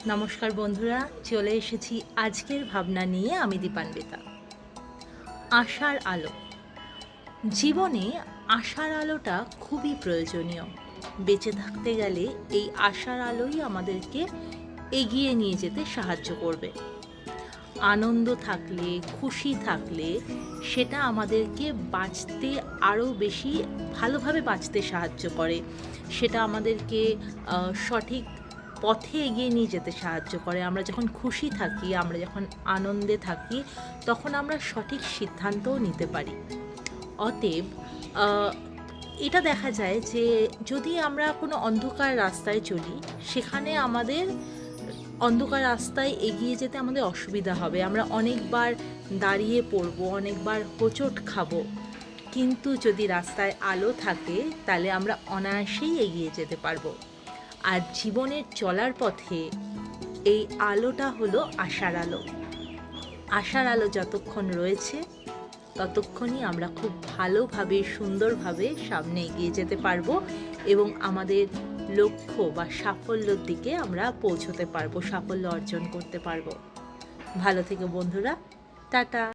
নমস্কার বন্ধুরা, চলে এসেছি আজকের ভাবনা নিয়ে। আমি দীপান্বিতা। আশার আলো। জীবনে আশার আলোটা খুবই প্রয়োজনীয়। বেঁচে থাকতে গেলে এই আশার আলোই আমাদেরকে এগিয়ে নিয়ে যেতে সাহায্য করবে। আনন্দ থাকলে, খুশি থাকলে সেটা আমাদেরকে বাঁচতে আরও বেশি ভালোভাবে বাঁচতে সাহায্য করে। সেটা আমাদেরকে সঠিক পথে এগিয়ে নিয়ে যেতে সাহায্য করে। আমরা যখন খুশি থাকি, আমরা যখন আনন্দে থাকি, তখন আমরা সঠিক সিদ্ধান্তও নিতে পারি। অতএব এটা দেখা যায় যে যদি আমরা কোনো অন্ধকার রাস্তায় চলি, সেখানে আমাদের অন্ধকার রাস্তায় এগিয়ে যেতে আমাদের অসুবিধা হবে। আমরা অনেকবার দাঁড়িয়ে পড়বো, অনেকবার হোঁচট খাবো। কিন্তু যদি রাস্তায় আলো থাকে, তাহলে আমরা অনায়াসেই এগিয়ে যেতে পারবো। আর জীবনের চলার পথে এই আলোটা হলো আশার আলো। আশার আলো যতক্ষণ রয়েছে, ততক্ষণই আমরা খুব ভালোভাবে, সুন্দরভাবে সামনে এগিয়ে যেতে পারবো এবং আমাদের লক্ষ্য বা সাফল্যের দিকে আমরা পৌঁছতে পারবো, সাফল্য অর্জন করতে পারবো। ভালো থেকো বন্ধুরা, টাটা।